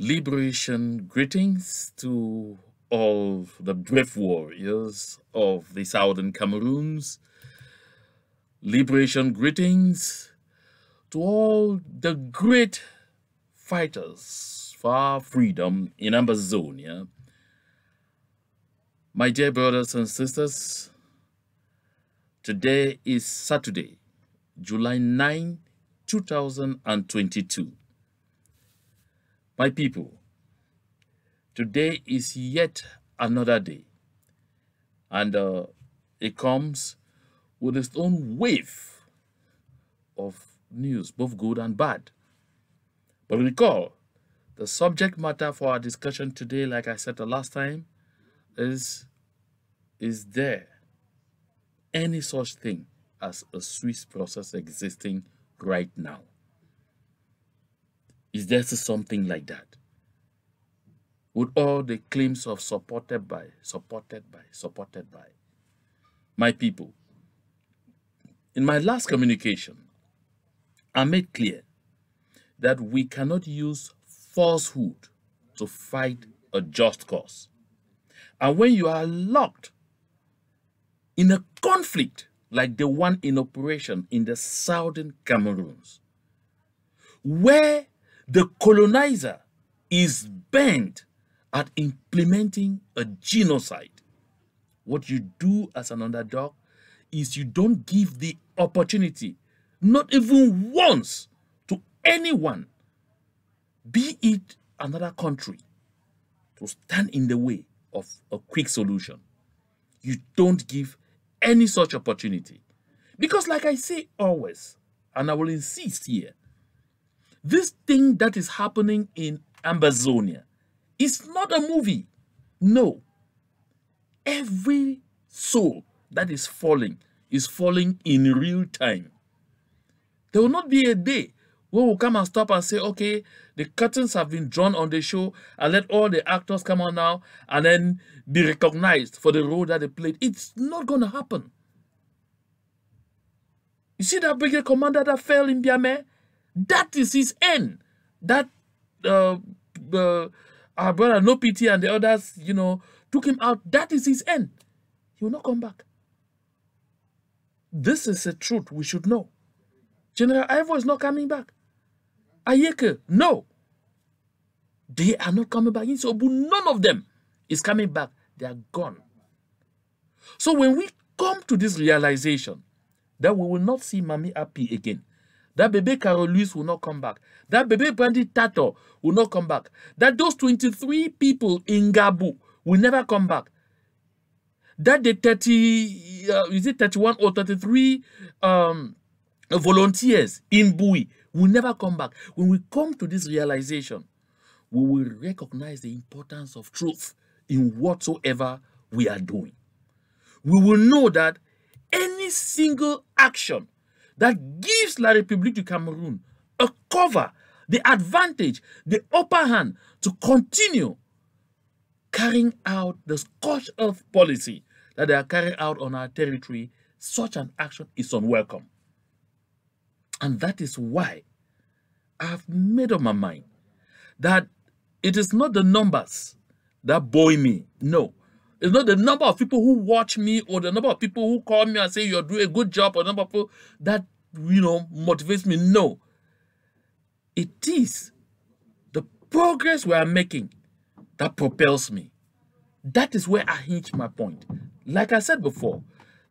Liberation greetings to all the brave warriors of the southern Cameroons. Liberation greetings to all the great fighters for our freedom in Ambazonia. My dear brothers and sisters, today is Saturday, July 9, 2022. My people, today is yet another day, and it comes with its own wave of news, both good and bad. But recall, the subject matter for our discussion today, like I said the last time, is there any such thing as a Swiss process existing right now? Is there something like that? With all the claims of supported by. My people, in my last communication, I made clear that we cannot use falsehood to fight a just cause. And when you are locked in a conflict like the one in operation in the southern Cameroons, where the colonizer is bent at implementing a genocide, what you do as an underdog is you don't give the opportunity, not even once, to anyone, be it another country, to stand in the way of a quick solution. You don't give any such opportunity. Because like I say always, and I will insist here, this thing that is happening in Ambazonia is not a movie. No. Every soul that is falling in real time. There will not be a day where we'll come and stop and say, okay, the curtains have been drawn on the show and let all the actors come on now and then be recognized for the role that they played. It's not going to happen. You see that brigade commander that fell in Biame? That is his end. That our brother No Pity and the others, took him out. That is his end. He will not come back. This is a truth we should know. General Ivo is not coming back. Ayeke, no. They are not coming back. So none of them is coming back. They are gone. So when we come to this realization that we will not see Mami Happy again, that baby Carol Louise will not come back, that baby Brandy Tato will not come back, that those 23 people in Gabu will never come back, that the 31 or 33 volunteers in Bui will never come back. When we come to this realization, we will recognize the importance of truth in whatsoever we are doing. We will know that any single action that gives La République du Cameroon a cover, the advantage, the upper hand to continue carrying out the scorched earth policy that they are carrying out on our territory, such an action is unwelcome. And that is why I have made up my mind that it is not the numbers that buoy me. No. It's not the number of people who watch me or the number of people who call me and say you're doing a good job or the number of people that, motivates me. No. It is the progress we are making that propels me. That is where I hinge my point. Like I said before,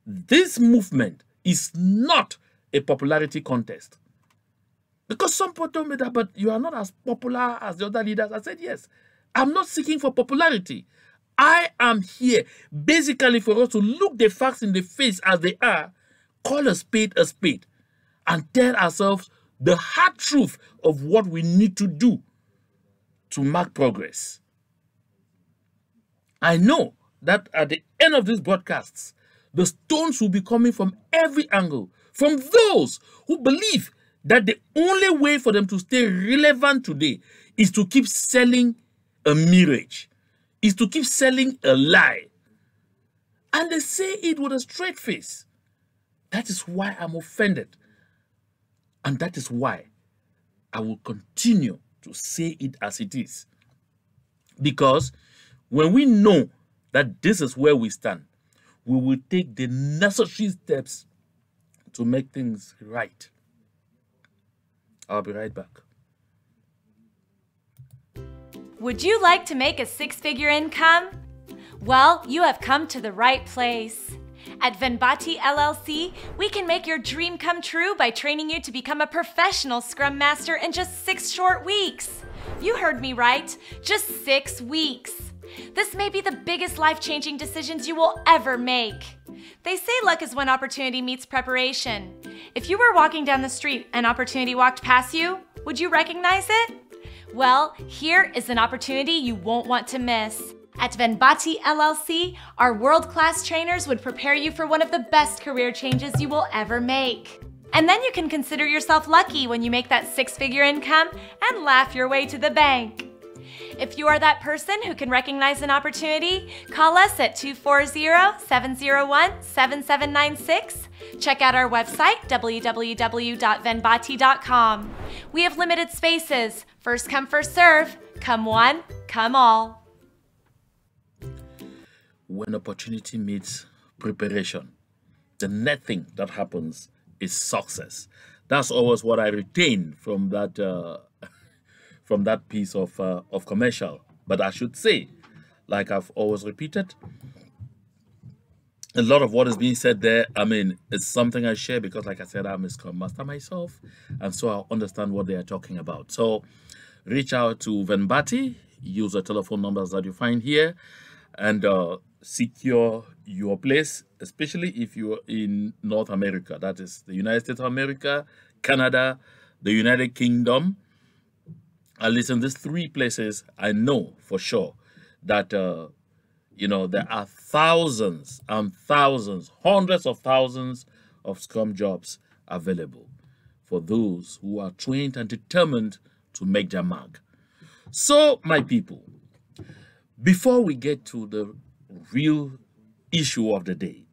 this movement is not a popularity contest. Because some people told me that, but you are not as popular as the other leaders. I said, yes, I'm not seeking for popularity. I am here basically for us to look the facts in the face as they are, call a spade, and tell ourselves the hard truth of what we need to do to mark progress. I know that at the end of these broadcasts, the stones will be coming from every angle, from those who believe that the only way for them to stay relevant today is to keep selling a mirage, is to keep selling a lie. And they say it with a straight face. That is why I'm offended. And that is why I will continue to say it as it is Because when we know that this is where we stand, we will take the necessary steps to make things right. I'll be right back. Would you like to make a six-figure income? Well, you have come to the right place. At Venbati LLC, we can make your dream come true by training you to become a professional Scrum Master in just 6 short weeks. You heard me right, just 6 weeks. This may be the biggest life-changing decisions you will ever make. They say luck is when opportunity meets preparation. If you were walking down the street and opportunity walked past you, would you recognize it? Well, here is an opportunity you won't want to miss. At Venbati LLC, our world-class trainers would prepare you for one of the best career changes you will ever make. And then you can consider yourself lucky when you make that 6-figure income and laugh your way to the bank. If you are that person who can recognize an opportunity, call us at 240-701-7796. Check out our website, www.venbati.com. We have limited spaces. First come, first serve. Come one, come all. When opportunity meets preparation, the next thing that happens is success. That's always what I retain from that piece of commercial. But I should say, like I've always repeated, a lot of what is being said there, I mean, it's something I share because, like I said, I'm a Scrum Master myself, and so I understand what they are talking about. So reach out to Venbati, use the telephone numbers that you find here, and secure your place, especially if you're in North America. That is the United States of America, Canada, the United Kingdom. At least in these 3 places, I know for sure that there are thousands and thousands, hundreds of thousands of Scrum jobs available for those who are trained and determined to make their mark. So, my people, before we get to the real issue of the day,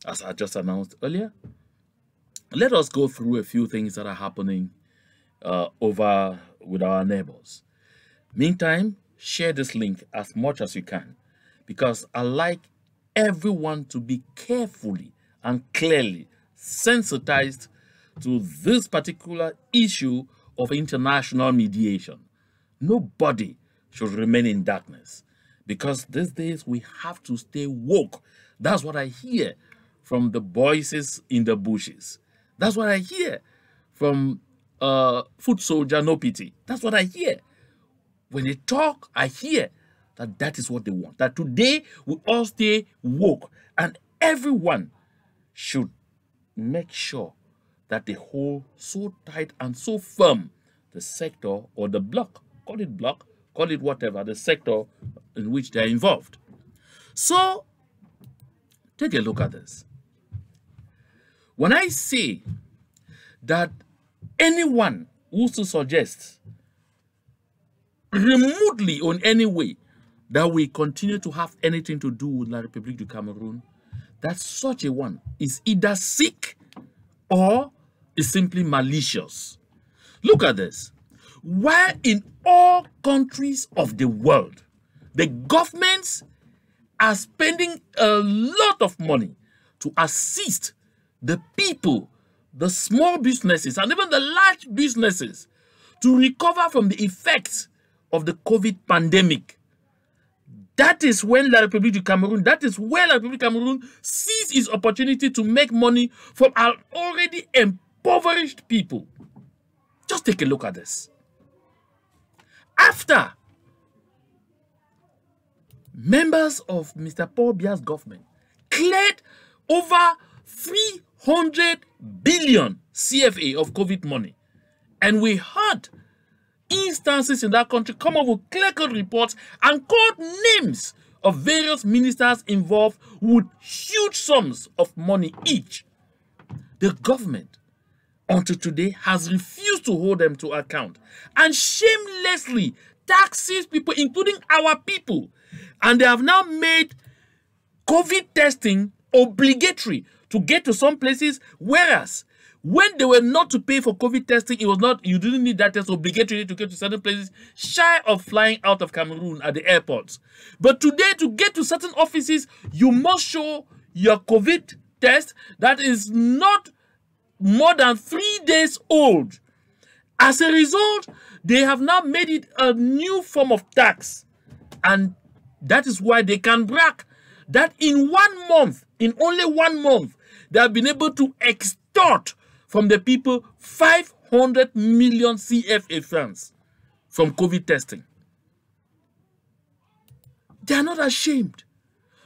as I just announced earlier, let us go through a few things that are happening over with our neighbors. Meantime, share this link as much as you can, because I like everyone to be carefully and clearly sensitized to this particular issue of international mediation. Nobody should remain in darkness, because these days we have to stay woke. That's what I hear from the voices in the bushes. That's what I hear from foot soldier no pity. That's what I hear. When they talk, I hear that is what they want. That today we all stay woke, and everyone should make sure that they hold so tight and so firm the sector or the block, call it whatever, the sector in which they're involved. So take a look at this. When I say that anyone who suggests remotely or in any way that we continue to have anything to do with La République du Cameroon, that such a one is either sick or is simply malicious. Look at this. While in all countries of the world, the governments are spending a lot of money to assist the people, the small businesses, and even the large businesses to recover from the effects of the COVID pandemic. That is when La République du Cameroon, that is where La République du Cameroon sees its opportunity to make money from our already impoverished people. Just take a look at this. After members of Mr. Paul Biya's government cleared over 300 billion CFA of COVID money, and we heard instances in that country come up with clear-cut reports and called names of various ministers involved with huge sums of money each. The government, until today, has refused to hold them to account and shamelessly taxes people, including our people. And they have now made COVID testing obligatory to get to some places, whereas When they were not to pay for COVID testing, it was not, you didn't need that test obligatory to get to certain places, shy of flying out of Cameroon at the airports. But today, to get to certain offices, you must show your COVID test that is not more than 3 days old. As a result, they have now made it a new form of tax. And that is why they can brag that in 1 month, in only 1 month, they have been able to extort from the people 500 million CFA francs from COVID testing. They are not ashamed.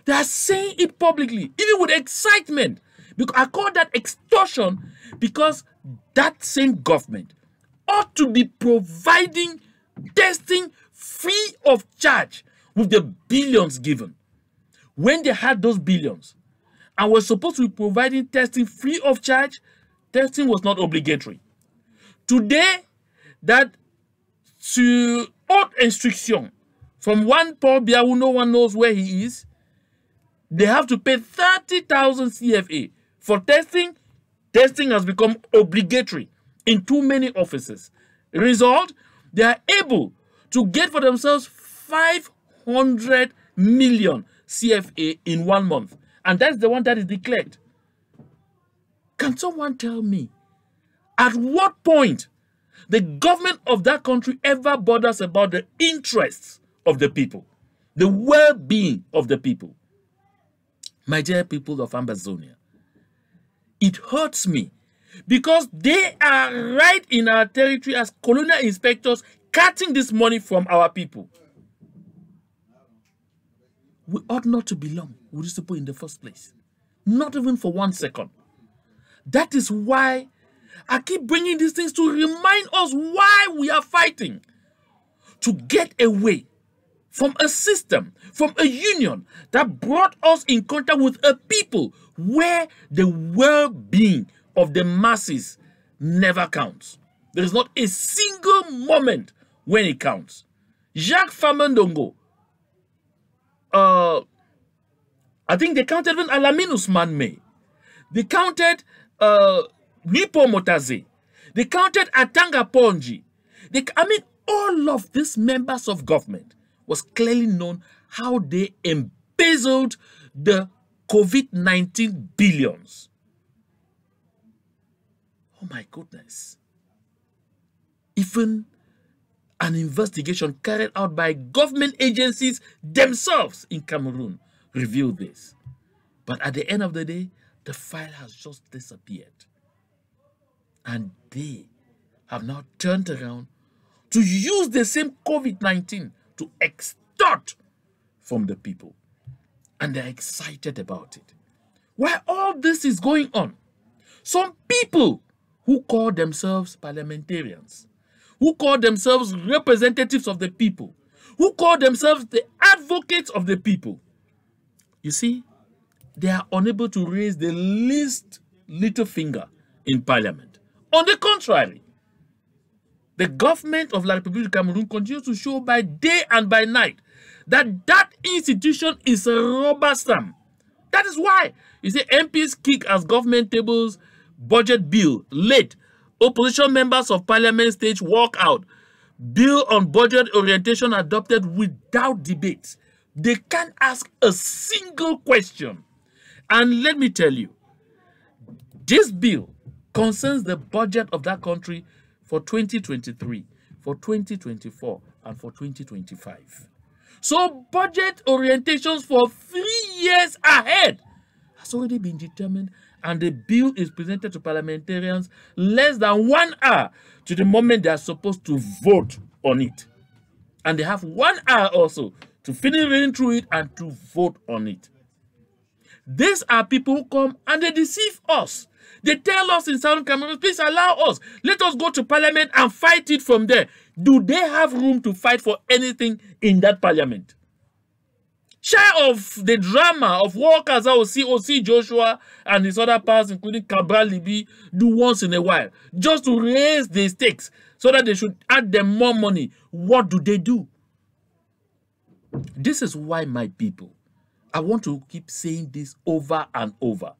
They are saying it publicly, even with excitement. Because I call that extortion, because that same government ought to be providing testing free of charge with the billions given. When they had those billions and were supposed to be providing testing free of charge, testing was not obligatory. Today, that sur haute instruction from one Paul Biya who no one knows where he is, they have to pay 30,000 CFA for testing. Testing has become obligatory in too many offices. Result, they are able to get for themselves 500 million CFA in 1 month. And that's the one that is declared. Can someone tell me at what point the government of that country ever bothers about the interests of the people, the well-being of the people? My dear people of Ambazonia, it hurts me because they are right in our territory as colonial inspectors, cutting this money from our people. We ought not to belong with these people in the first place. Not even for 1 second. That is why I keep bringing these things to remind us why we are fighting. To get away from a system, from a union that brought us in contact with a people where the well-being of the masses never counts. There is not a single moment when it counts. Jacques Famandongo, I think they counted even Alaminus Manme. They counted Nipo Motaze. They counted Atanga Ponji. All of these members of government was clearly known how they embezzled the COVID-19 billions. Oh my goodness. Even an investigation carried out by government agencies themselves in Cameroon revealed this. But at the end of the day, the file has just disappeared. And they have now turned around to use the same COVID-19 to extort from the people. And they're excited about it. While all this is going on, some people who call themselves parliamentarians, who call themselves representatives of the people, who call themselves the advocates of the people, you see, they are unable to raise the least little finger in parliament. On the contrary, the government of La République du Cameroon continues to show by day and by night that that institution is a rubber stamp. That is why, you see, MPs kick as government tables budget bill late. Opposition members of parliament stage walk out. Bill on budget orientation adopted without debate. They can't ask a single question. And let me tell you, this bill concerns the budget of that country for 2023, for 2024, and for 2025. So budget orientations for 3 years ahead has already been determined, and the bill is presented to parliamentarians less than 1 hour to the moment they are supposed to vote on it. And they have 1 hour also to finish reading through it and to vote on it. These are people who come and they deceive us. They tell us in Southern Cameroon, please allow us. Let us go to parliament and fight it from there. Do they have room to fight for anything in that parliament? Share of the drama of workers that will see O.C. Joshua and his other pals, including Cabral Libi, do once in a while, just to raise the stakes so that they should add them more money. What do? This is why, my people, I want to keep saying this over and over.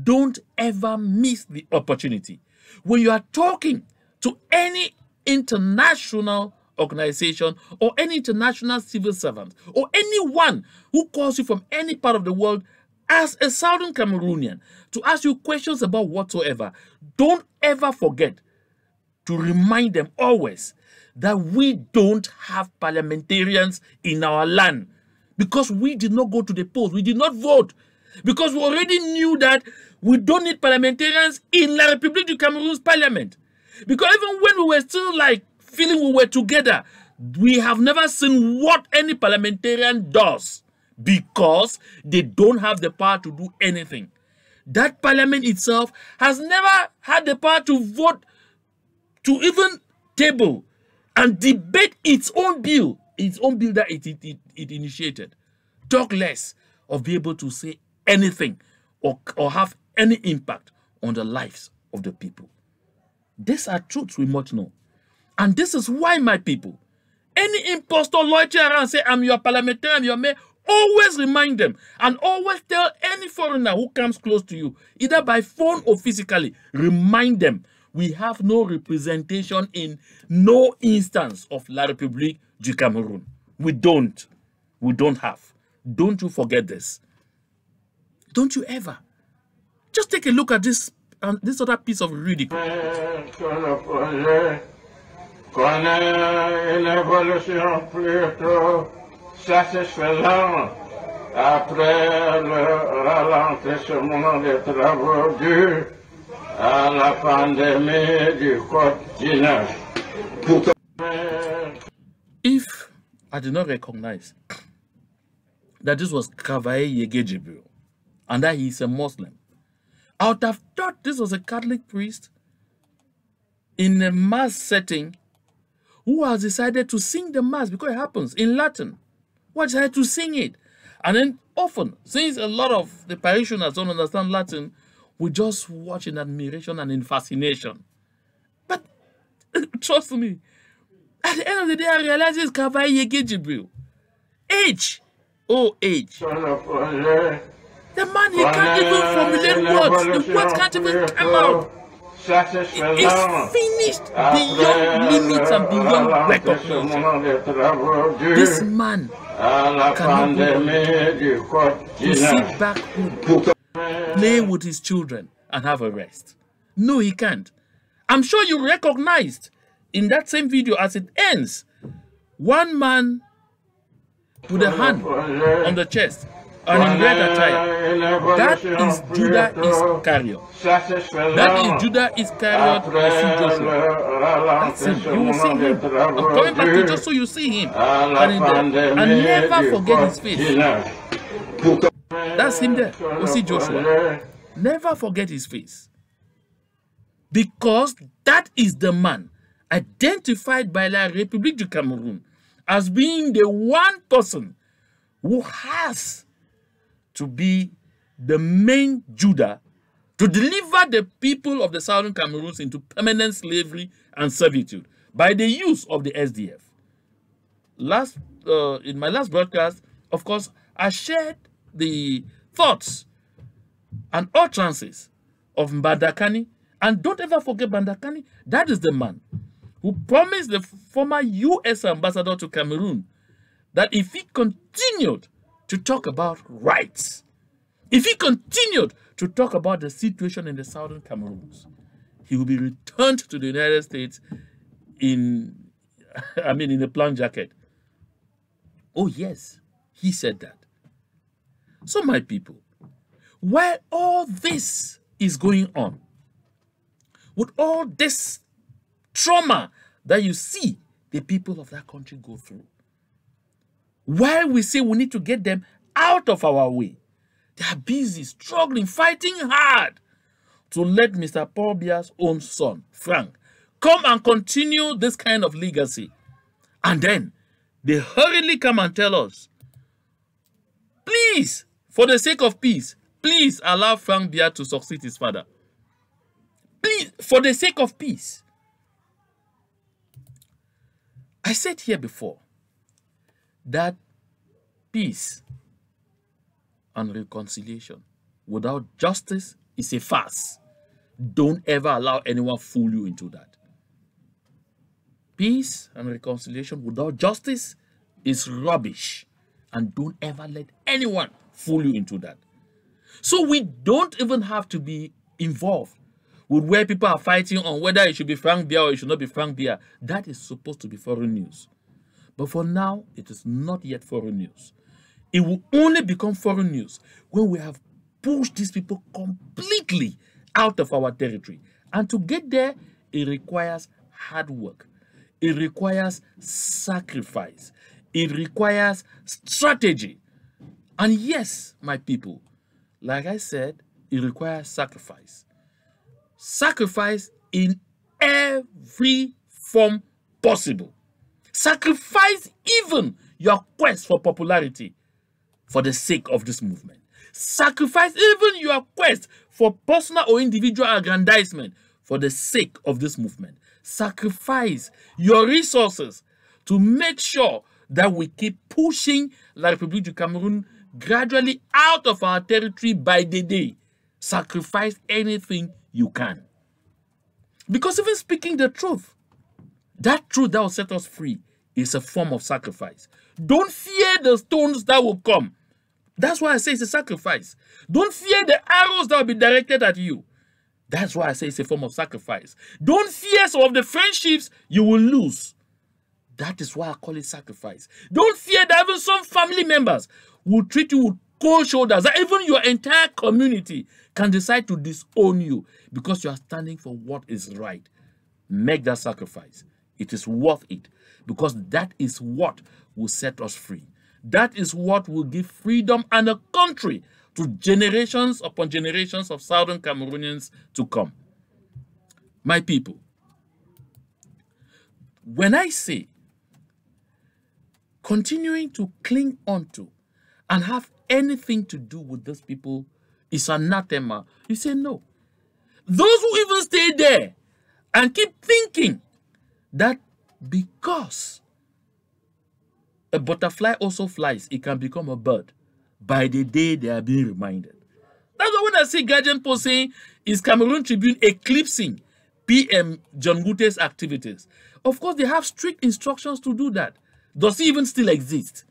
don't ever miss the opportunity. When you are talking to any international organization or any international civil servant or anyone who calls you from any part of the world as a Southern Cameroonian to ask you questions about whatsoever, don't ever forget to remind them always that we don't have parliamentarians in our land because we did not go to the polls, we did not vote, because we already knew that we don't need parliamentarians in La République du Cameroon's parliament. Because even when we were still like feeling we were together, we have never seen what any parliamentarian does because they don't have the power to do anything. That parliament itself has never had the power to vote, to even table and debate its own bill that it initiated. Talk less of being able to say anything or have any impact on the lives of the people. These are truths we must know. And this is why, my people, any impostor loyalty around say, I'm your parliamentarian, I'm your mayor, always remind them and always tell any foreigner who comes close to you, either by phone or physically, remind them we have no representation in no instance of La République du Cameroon. We don't. We don't have. Don't you forget this. Don't you ever. Just take a look at this other piece of ridicule. Connaît une évolution plutôt satisfaisante après le ralentissement des travaux dus à la pandémie du Covid-19. If I did not recognize that this was Kavaye Yegejibril and that he is a Muslim, I would have thought this was a Catholic priest in a mass setting who has decided to sing the mass because it happens in Latin. Who has decided to sing it. And then often, since a lot of the parishioners don't understand Latin, we just watch in admiration and in fascination. But trust me, at the end of the day, I realize it's Kavaye Yegejibril. Age. Oh, age. The man, he can't even formulate words. The words can't even come out. It's finished beyond limits and beyond recognition. This man cannot go to sit back home, play with his children and have a rest. No, he can't. I'm sure you recognized in that same video as it ends, one man with a hand on the chest and in red attire. That is Judah Iscariot. That is Judah Iscariot. You see Joshua. That's him. You will see him. I'm coming back to just so you see him. And never forget his face. That's him there. You see Joshua. Never forget his face. Because that is the man identified by La République du Cameroon as being the one person who has to be the main Judah to deliver the people of the Southern Cameroons into permanent slavery and servitude by the use of the SDF. In my last broadcast, of course, I shared the thoughts and utterances of Mbandakani. And don't ever forget Mbandakani. That is the man who promised the former U.S. ambassador to Cameroon that if he continued to talk about rights, if he continued to talk about the situation in the Southern Cameroons, he will be returned to the United States in a plunge jacket. Oh yes, he said that. So my people, while all this is going on, with all this trauma that you see the people of that country go through, while we say we need to get them out of our way, they are busy, struggling, fighting hard to let Mr. Paul Biya's own son, Frank, come and continue this kind of legacy. And then they hurriedly come and tell us, please, for the sake of peace, please allow Frank Biya to succeed his father. Please, for the sake of peace. I said here before that peace and reconciliation without justice is a farce. Don't ever allow anyone fool you into that. Peace and reconciliation without justice is rubbish. And don't ever let anyone fool you into that. So we don't even have to be involved with where people are fighting on whether it should be Frank Biya or it should not be Frank Biya. That is supposed to be foreign news. But for now, it is not yet foreign news. It will only become foreign news when we have pushed these people completely out of our territory. And to get there, it requires hard work. It requires sacrifice. It requires strategy. And yes, my people, like I said, it requires sacrifice. Sacrifice in every form possible. Sacrifice even your quest for popularity for the sake of this movement. Sacrifice even your quest for personal or individual aggrandizement for the sake of this movement. Sacrifice your resources to make sure that we keep pushing La République du Cameroon gradually out of our territory by the day. Sacrifice anything you can. Because even speaking the truth, that truth that will set us free is a form of sacrifice. Don't fear the stones that will come. That's why I say it's a sacrifice. Don't fear the arrows that will be directed at you. That's why I say it's a form of sacrifice. Don't fear some of the friendships you will lose. That is why I call it sacrifice. Don't fear that even some family members will treat you with cold shoulders. That even your entire community can decide to disown you because you are standing for what is right. Make that sacrifice. It is worth it because that is what will set us free. That is what will give freedom and a country to generations upon generations of Southern Cameroonians to come. My people, when I say continuing to cling on to and have anything to do with those people is anathema, you say no. Those who even stay there and keep thinking that because a butterfly also flies, it can become a bird. By the day they are being reminded. That's why when I see Guardian Post saying, is Cameroon Tribune eclipsing PM John Gute's activities? Of course, they have strict instructions to do that. Does he even still exist?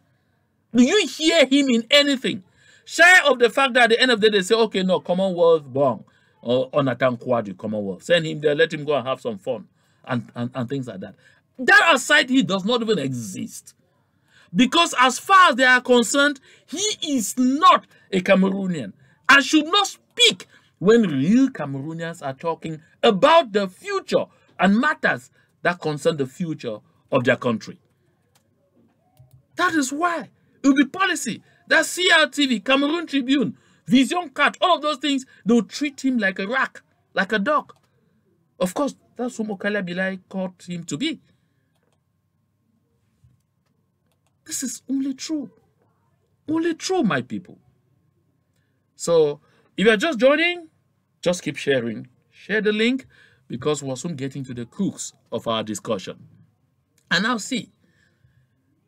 Do you hear him in anything? Shy of the fact that at the end of the day, they say, okay, no, Commonwealth, bong, or Onatan Kwadu, Commonwealth. Send him there, let him go and have some fun, and things like that. That aside, he does not even exist. Because as far as they are concerned, he is not a Cameroonian and should not speak when real Cameroonians are talking about the future and matters that concern the future of their country. That is why it will be policy that CRTV, Cameroon Tribune, Vision Cat, all of those things, they will treat him like a rat, like a dog. Of course, that's what Mokala Bilai called him to be. This is only true. Only true, my people. So, if you're just joining, just keep sharing. Share the link because we're soon getting to the crux of our discussion. And now see,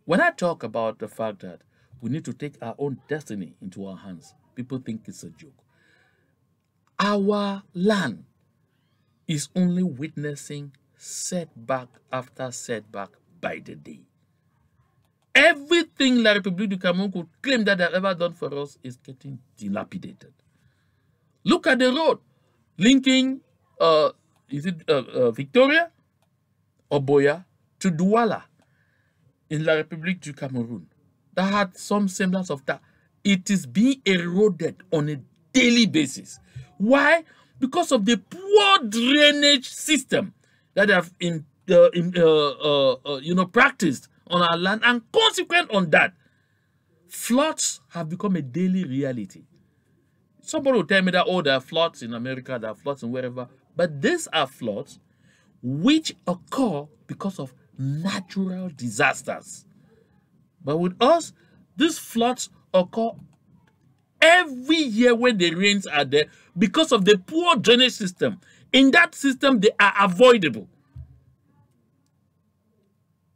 when I talk about the fact that we need to take our own destiny into our hands, people think it's a joke. Our land is only witnessing setback after setback by the day. Everything La République du Cameroon could claim that they've ever done for us is getting dilapidated. Look at the road linking, Victoria or Boya to Douala in La République du Cameroon. That had some semblance of that. It is being eroded on a daily basis. Why? Because of the poor drainage system that they have practiced on our land, and consequent on that, floods have become a daily reality. Somebody will tell me that, oh, there are floods in America, there are floods in wherever, but these are floods which occur because of natural disasters. But with us, these floods occur every year when the rains are there because of the poor drainage system. In that system, they are avoidable.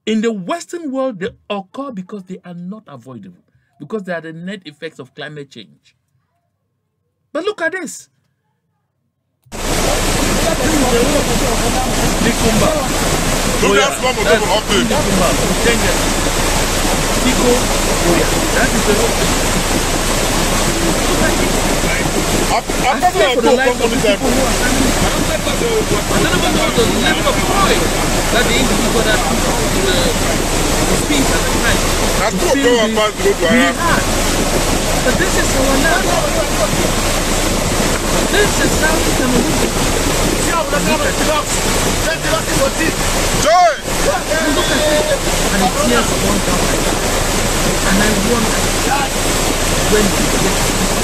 In the Western world, they occur because they are not avoidable, because they are the net effects of climate change. But look at this. Nikumba. Don't have some of them up there. Nikumba. Tengen. Tiko. Oya. That is the road. I'm not going to go on the time. I don't even know the level of pride that the individual that the speech at the time. That's what go about the road. We had. But this is our land. This is South Cameroon. Joy! Look at it. And it tears one down. And I wonder when we get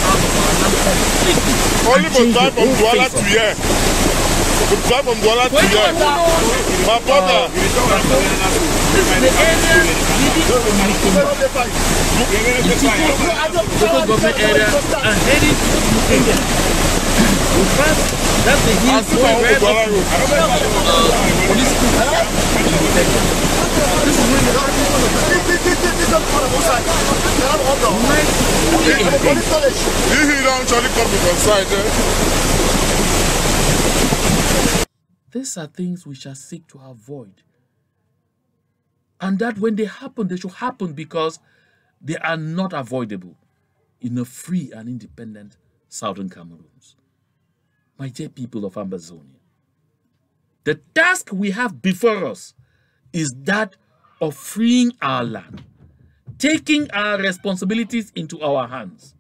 out of our land completely. Only for time from Douala to here. From time from Douala to here. My brother. This is the area leading to Nikumba. Local government area and heading to Kenya. In fact, that's the hills where police school. This is where the He don't actually come to conside. These are things we shall seek to avoid. And that when they happen, they should happen because they are not avoidable in a free and independent Southern Cameroons. My dear people of Ambazonia, the task we have before us is that of freeing our land, taking our responsibilities into our hands,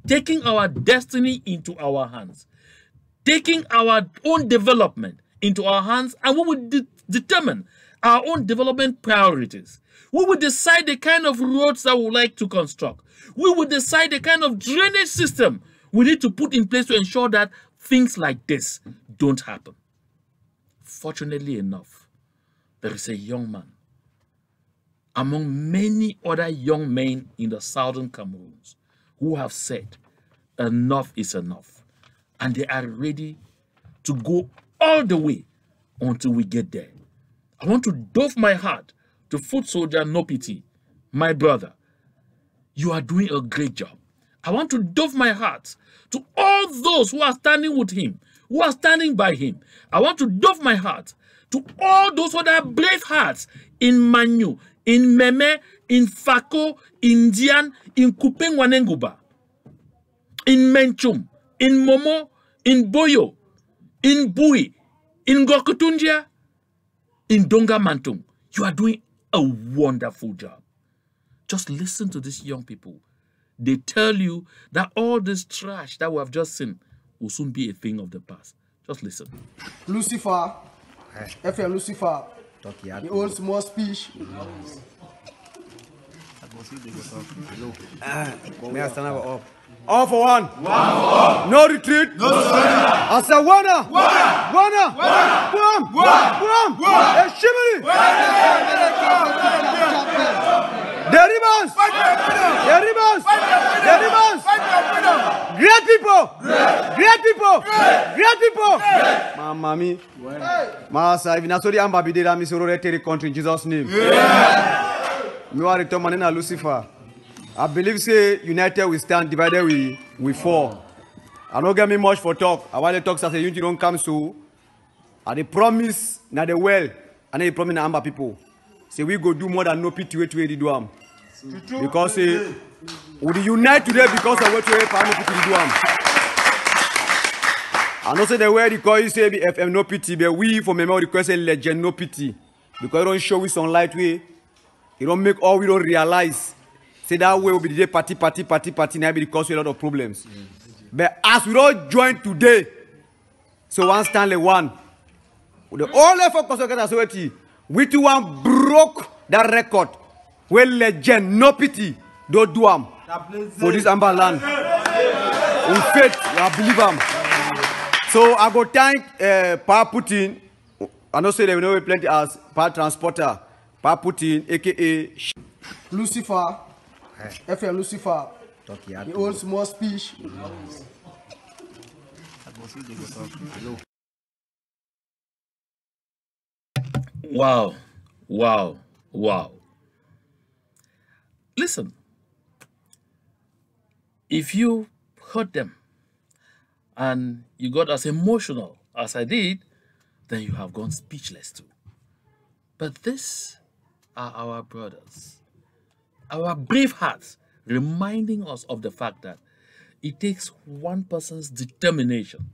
taking our destiny into our hands, taking our own development into our hands, and we will determine our own development priorities. We will decide the kind of roads that we would like to construct. We will decide the kind of drainage system we need to put in place to ensure that things like this don't happen. Fortunately enough, there is a young man among many other young men in the Southern Cameroons who have said enough is enough, and they are ready to go all the way until we get there. I want to doff my heart to foot soldier Nopiti, my brother. You are doing a great job. I want to doff my heart to all those who are standing with him, who are standing by him. I want to doff my heart to all those other brave hearts in Manu, in Meme, in Fako, in Dian, in Kupengwanenguba, in Menchum, in Momo, in Boyo, in Bui, in Gokutunjia, in Donga Mantung. You are doing a wonderful job. Just listen to these young people. They tell you that all this trash that we have just seen will soon be a thing of the past. Just listen. Lucifer, FM Lucifer, he owns more speech. May I stand up? All for one. One for all. No retreat. No surrender. I said, Wana. Great people. Mamma mia. Masa, if you not so the Ambabidera, Miss Rorete country in Jesus' name. Me want to return my Lucifer. I believe say united we stand, divided we fall. I don't get me much for talk. I want to talk as a unity don't come so. And they promise now the well, and they promise Amba people. Say we go do more than no pity way to do am. Because we unite today because of what we have to do am. I know say the word they call you say FM no pity, but we for memory request a legend no pity. Because you don't show we some light way. You don't make all we don't realize. Say that way will be the party, now it cause you a lot of problems. But as we all join today, so one Stanley one, with the all effort consultant we two one broke that record. Well, legend, no pity, don't do am for this Amber land. In faith, I believe am. So I go thank Pa Putin. I know say they know plenty as Pa Transporter, Pa Putin, aka Lucifer. FM Lucifer, he owns more speech. Wow. Listen, if you heard them and you got as emotional as I did, then you have gone speechless too. But these are our brothers, our brave hearts, reminding us of the fact that it takes one person's determination,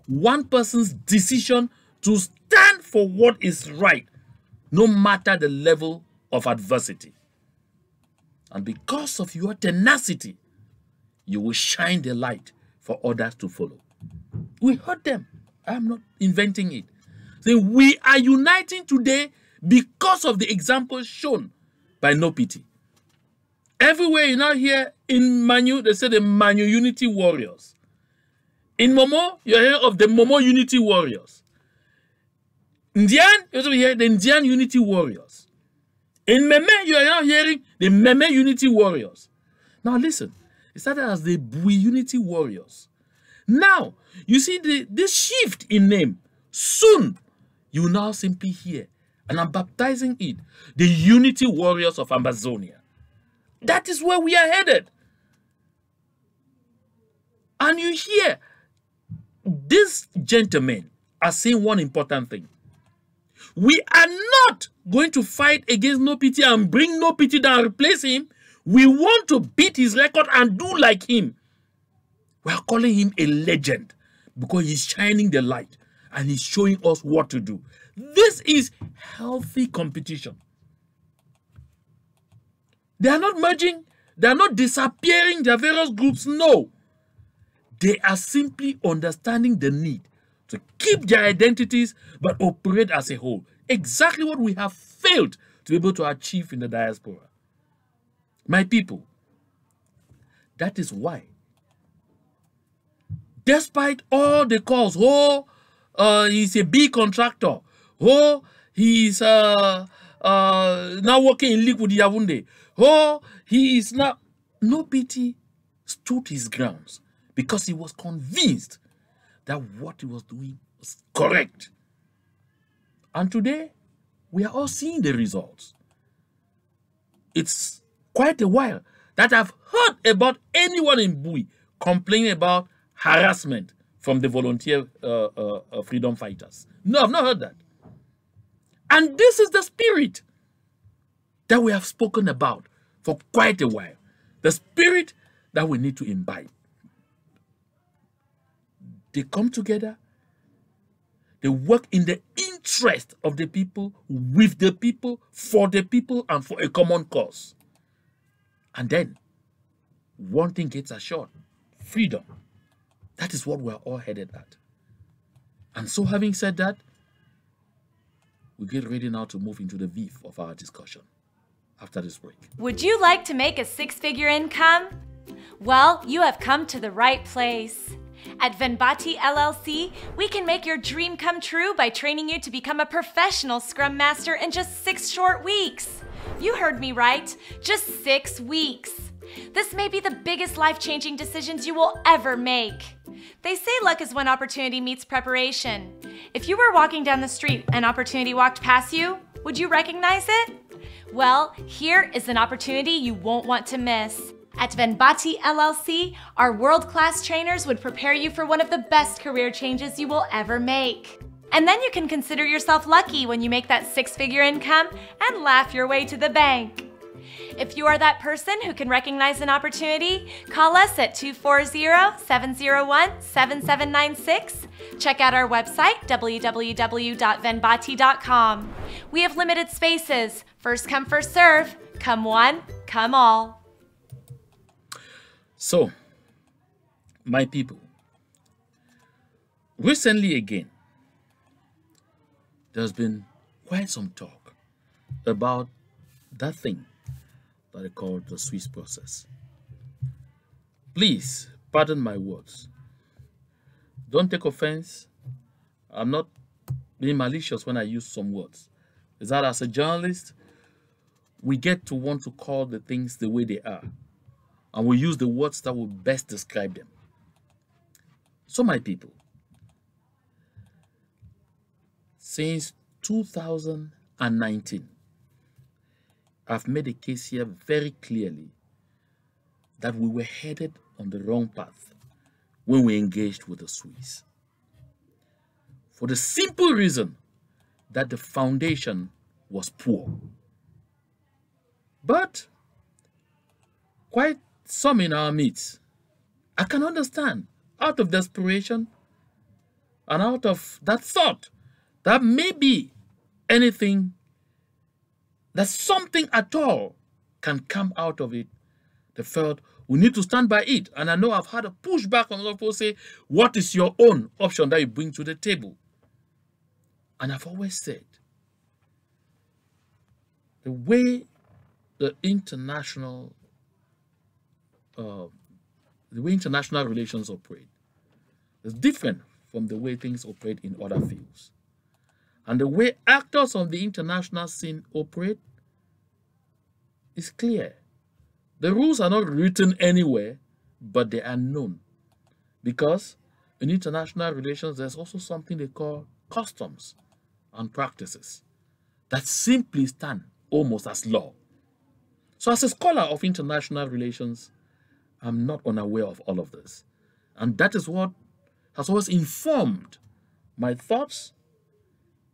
one person's decision to stand for what is right, no matter the level of adversity. And because of your tenacity, you will shine the light for others to follow. We heard them. I'm not inventing it. So we are uniting today because of the example shown by No Pity. Everywhere you now hear in Manu, they say the Manu Unity Warriors. In Momo, you hear of the Momo Unity Warriors. Indian, you also hear the Indian Unity Warriors. In Meme, you are now hearing the Meme Unity Warriors. Now listen, it started as the Bui Unity Warriors. Now, you see this shift in name. Soon, you will now simply hear, and I'm baptizing it, the Unity Warriors of Ambazonia. That is where we are headed. And you hear, these gentlemen are saying one important thing. We are not going to fight against No Pity and bring No Pity down and replace him. We want to beat his record and do like him. We are calling him a legend because he's shining the light and he's showing us what to do. This is healthy competition. They are not merging. They are not disappearing their various groups. No. They are simply understanding the need to keep their identities but operate as a whole. Exactly what we have failed to be able to achieve in the diaspora. My people, that is why, despite all the calls, he's a big contractor, he's now working in Liquid Yaoundé, he is now, No Pity stood his grounds because he was convinced that what he was doing was correct. And today, we are all seeing the results. It's quite a while that I've heard about anyone in Bui complaining about harassment from the volunteer freedom fighters. No, I've not heard that. And this is the spirit that we have spoken about for quite a while. The spirit that we need to imbibe. They come together, they work in the interest of the people, with the people, for the people, and for a common cause. And then, one thing gets assured, freedom. That is what we're all headed at. And so having said that, we get ready now to move into the beef of our discussion after this break. Would you like to make a six-figure income? Well, you have come to the right place. At Venbati LLC, we can make your dream come true by training you to become a professional Scrum Master in just 6 short weeks. You heard me right, just 6 weeks. This may be the biggest life-changing decisions you will ever make. They say luck is when opportunity meets preparation. If you were walking down the street and opportunity walked past you, would you recognize it? Well, here is an opportunity you won't want to miss. At Venbati LLC, our world-class trainers would prepare you for one of the best career changes you will ever make. And then you can consider yourself lucky when you make that 6-figure income and laugh your way to the bank. If you are that person who can recognize an opportunity, call us at 240-701-7796. Check out our website, www.venbati.com. We have limited spaces. First come, first serve. Come one, come all. So, my people, recently again, there's been quite some talk about that thing that they call the Swiss process. Please, pardon my words. Don't take offense. I'm not being malicious when I use some words. Is that as a journalist, we get to want to call the things the way they are. And we use the words that will best describe them. So, my people, since 2019, I've made a case here very clearly that we were headed on the wrong path when we engaged with the Swiss. For the simple reason that the foundation was poor. But quite some in our midst, I can understand, out of desperation and out of that thought that maybe anything, that something at all can come out of it, they felt we need to stand by it. And I know I've had a pushback on people say, what is your own option that you bring to the table? And I've always said, the way the international relations operate is different from the way things operate in other fields. And the way actors on the international scene operate is clear. The rules are not written anywhere, but they are known. Because in international relations, there's also something they call customs and practices that simply stand almost as law. So as a scholar of international relations, I'm not unaware of all of this. And that is what has always informed my thoughts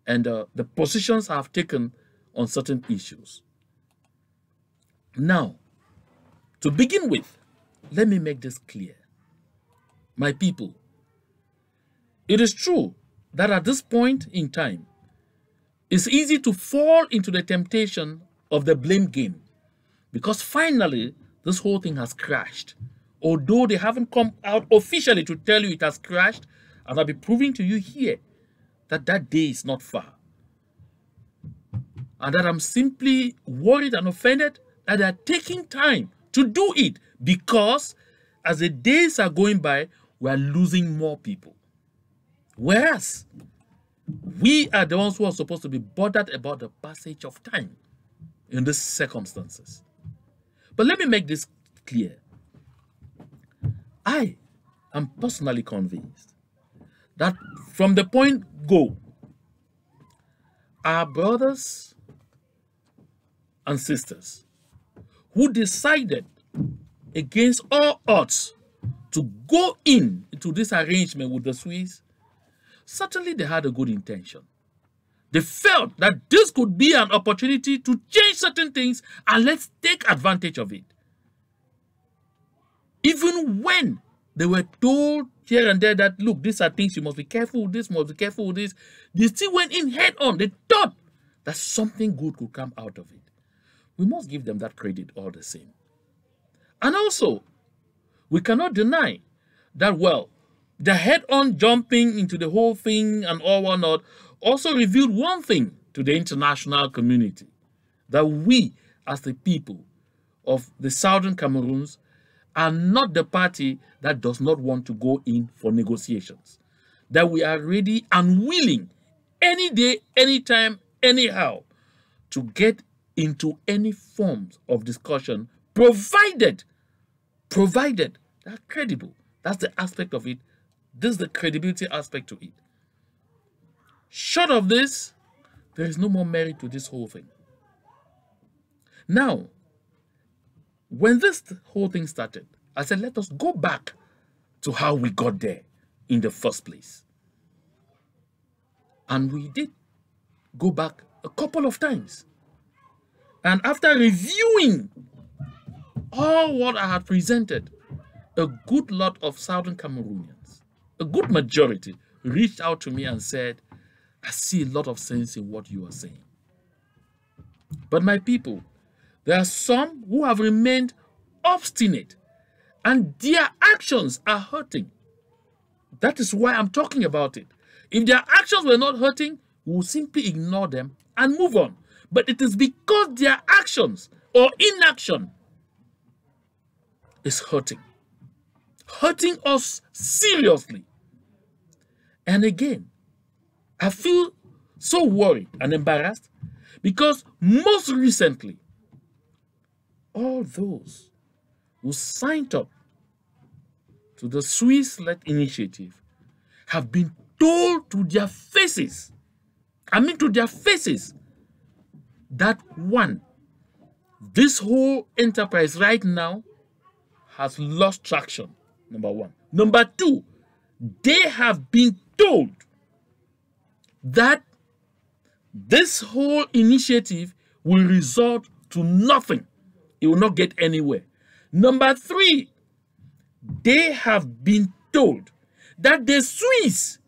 and the positions I've taken on certain issues. Now, to begin with, let me make this clear. My people, it is true that at this point in time, it's easy to fall into the temptation of the blame game, because finally, this whole thing has crashed. Although they haven't come out officially to tell you it has crashed, and I'll be proving to you here that that day is not far. And that I'm simply worried and offended that they are taking time to do it, because as the days are going by, we are losing more people. Whereas we are the ones who are supposed to be bothered about the passage of time in these circumstances. But let me make this clear. I am personally convinced that from the point go, our brothers and sisters who decided against all odds to go into this arrangement with the Swiss, certainly they had a good intention. They felt that this could be an opportunity to change certain things, and let's take advantage of it. Even when they were told here and there that, look, these are things you must be careful with, this must be careful with this, they still went in head on. They thought that something good could come out of it. We must give them that credit all the same. And also, we cannot deny that, well, the head-on jumping into the whole thing and all whatnot also revealed one thing to the international community, that we, as the people of the Southern Cameroons, are not the party that does not want to go in for negotiations. That we are ready and willing any day, anytime, anyhow, to get into any forms of discussion, provided they're credible. That's the aspect of it. This is the credibility aspect to it. Short of this, there is no more merit to this whole thing. Now, when this whole thing started, I said, let us go back to how we got there in the first place. And we did go back a couple of times. And after reviewing all what I had presented, a good lot of Southern Cameroonians, a good majority, reached out to me and said, I see a lot of sense in what you are saying. But my people, there are some who have remained obstinate, and their actions are hurting. That is why I'm talking about it. If their actions were not hurting, we would simply ignore them and move on. But it is because their actions or inaction is hurting us seriously. And again, I feel so worried and embarrassed because most recently, all those who signed up to the Swiss-led initiative have been told to their faces, that one, this whole enterprise right now has lost traction, number one. Number two, they have been told that this whole initiative will result to nothing. It will not get anywhere. Number 3, they have been told that the Swiss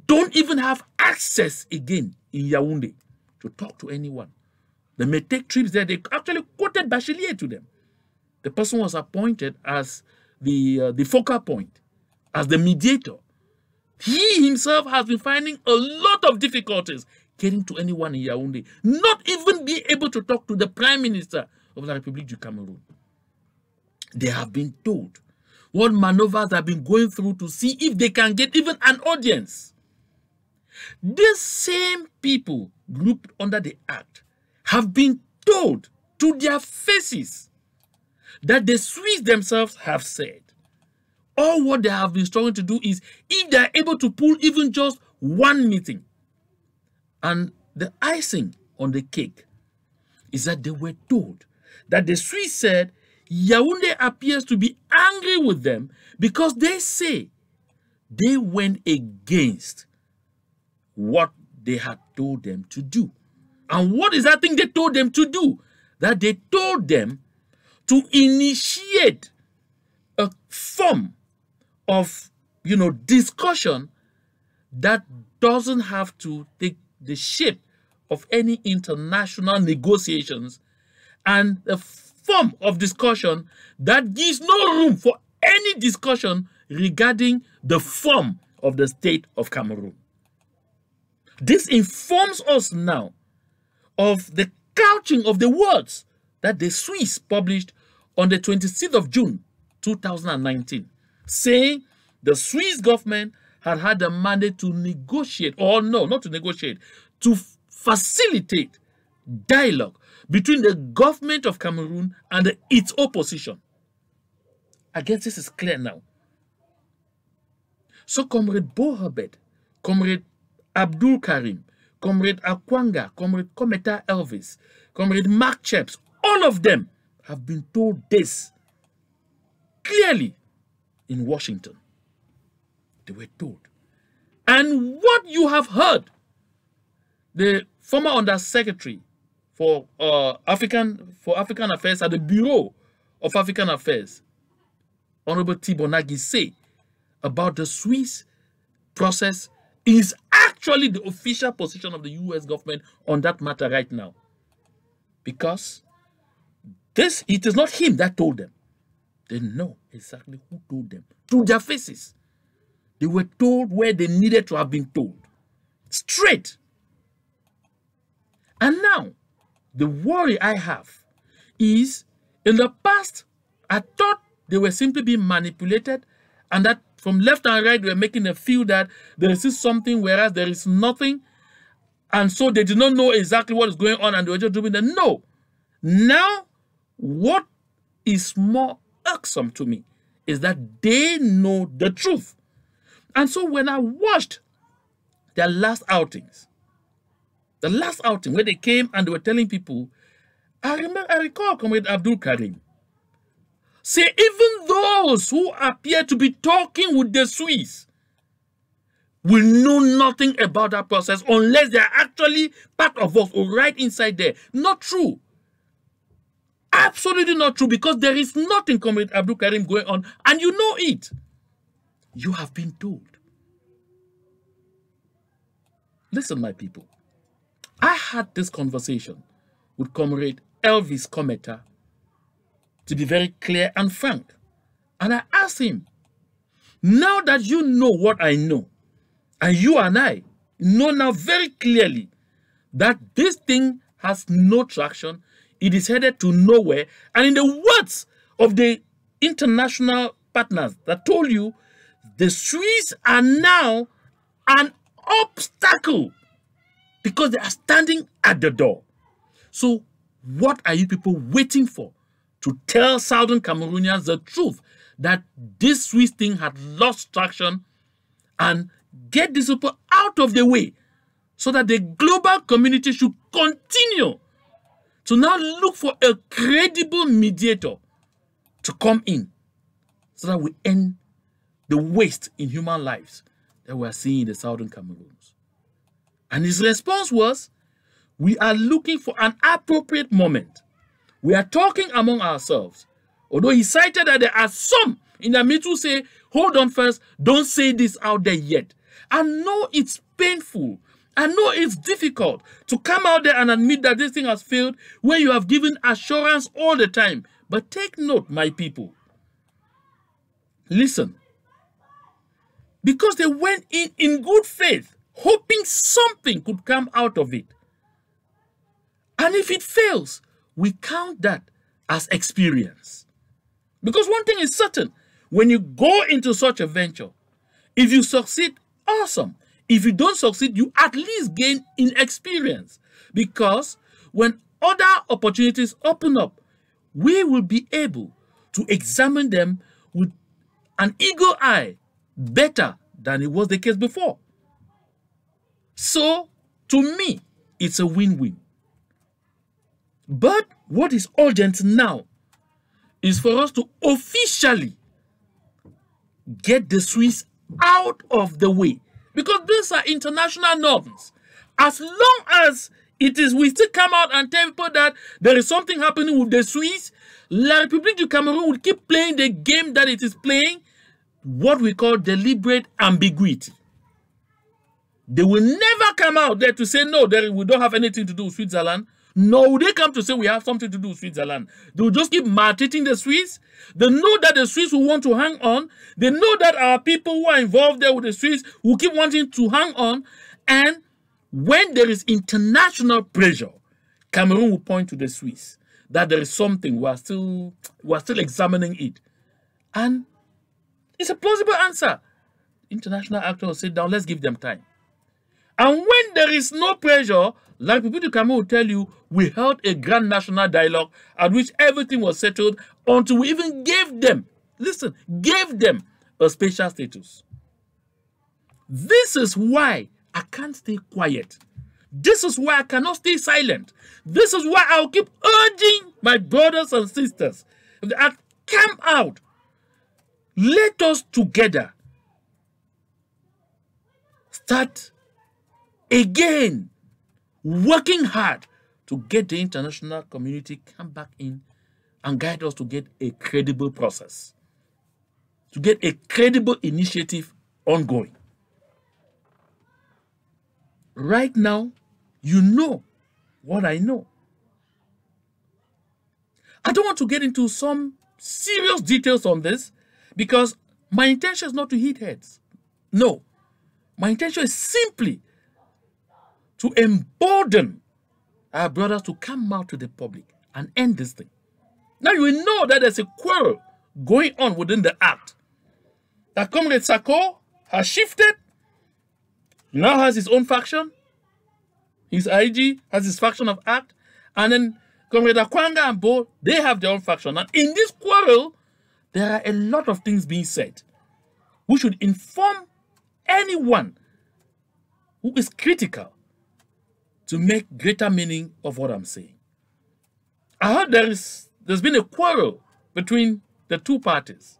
don't even have access again in Yaoundé to talk to anyone. They may take trips there. They actually quoted Bachelier to them. The person was appointed as the focal point, as the mediator. He himself has been finding a lot of difficulties getting to anyone in Yaoundé, not even be able to talk to the Prime Minister of the Republic du Cameroon. They have been told what maneuvers have been going through to see if they can get even an audience. These same people grouped under the act have been told to their faces that the Swiss themselves have said all what they have been struggling to do is if they are able to pull even just one meeting. And the icing on the cake is that they were told that the Swiss said Yaoundé appears to be angry with them because they say they went against what they had told them to do. And what is that thing they told them to do? That they told them to initiate a form of, discussion that doesn't have to take the shape of any international negotiations, and a form of discussion that gives no room for any discussion regarding the form of the state of Cameroon. This informs us now of the couching of the words that the Swiss published on the 26th of June 2019, saying the Swiss government had a mandate to negotiate, or no, not to negotiate, to facilitate dialogue between the government of Cameroon and its opposition. I guess this is clear now. So Comrade Bohabed, Comrade Abdul Karim, Comrade Akwanga, Comrade Kometa Elvis, Comrade Mark Cheps, all of them have been told this clearly in Washington. They were told. And what you have heard, the former Undersecretary for African Affairs at the Bureau of African Affairs, Honorable Thibonagi, say about the Swiss process is actually the official position of the US government on that matter right now. Because it is not him that told them. They know exactly who told them. To their faces. They were told where they needed to have been told. Straight. And now, the worry I have is, in the past, I thought they were simply being manipulated, and that from left and right, they were making a feel that there is something, whereas there is nothing. And so they did not know exactly what is going on, and they were just doing that. No. Now, what is more irksome to me is that they know the truth. And so when I watched their last outings, the last outing where they came and they were telling people, I recall Comrade Abdul Karim say even those who appear to be talking with the Swiss will know nothing about that process unless they are actually part of us or right inside there. Not true. Absolutely not true, because there is nothing, Comrade Abdul Karim, going on, and you know it. You have been told. Listen, my people. I had this conversation with Comrade Elvis Kometa, to be very clear and frank. And I asked him, now that you know what I know, and you and I know now very clearly that this thing has no traction, it is headed to nowhere, and in the words of the international partners that told you, the Swiss are now an obstacle because they are standing at the door. So what are you people waiting for to tell Southern Cameroonians the truth that this Swiss thing had lost traction, and get these people out of the way so that the global community should continue to now look for a credible mediator to come in so that we end the waste in human lives that we are seeing in the Southern Cameroons. And his response was, we are looking for an appropriate moment. We are talking among ourselves. Although he cited that there are some in the middle who say, hold on first, don't say this out there yet. I know it's painful. I know it's difficult to come out there and admit that this thing has failed when you have given assurance all the time. But take note, my people. Listen. Because they went in good faith, hoping something could come out of it. And if it fails, we count that as experience. Because one thing is certain, when you go into such a venture, if you succeed, awesome. If you don't succeed, you at least gain in experience. Because when other opportunities open up, we will be able to examine them with an eagle eye better than it was the case before. So, to me, it's a win-win. But what is urgent now is for us to officially get the Swiss out of the way. Because these are international norms. As long as it is, we still come out and tell people that there is something happening with the Swiss, La République du Cameroon will keep playing the game that it is playing, what we call deliberate ambiguity. They will never come out there to say, no, we don't have anything to do with Switzerland. No, they come to say we have something to do with Switzerland. They will just keep maltreating the Swiss. They know that the Swiss will want to hang on. They know that our people who are involved there with the Swiss will keep wanting to hang on. And when there is international pressure, Cameroon will point to the Swiss that there is something, we are still examining it. And it's a plausible answer. International actors will sit down, let's give them time. And when there is no pressure, like people to Cameroon will tell you, we held a grand national dialogue at which everything was settled until we even gave them, listen, gave them a special status. This is why I can't stay quiet. This is why I cannot stay silent. This is why I'll keep urging my brothers and sisters that come out. Let us together start again working hard to get the international community come back in and guide us to get a credible process, to get a credible initiative ongoing. Right now, you know what I know. I don't want to get into some serious details on this because my intention is not to hit heads. No, my intention is simply to embolden our brothers to come out to the public and end this thing. Now you will know that there's a quarrel going on within the act. That Comrade Sako has shifted, now has his own faction. His IG has his faction of act. And then Comrade Akwanga and Bo, they have their own faction. And in this quarrel, there are a lot of things being said. We should inform anyone who is critical to make greater meaning of what I'm saying. I heard there's been a quarrel between the two parties.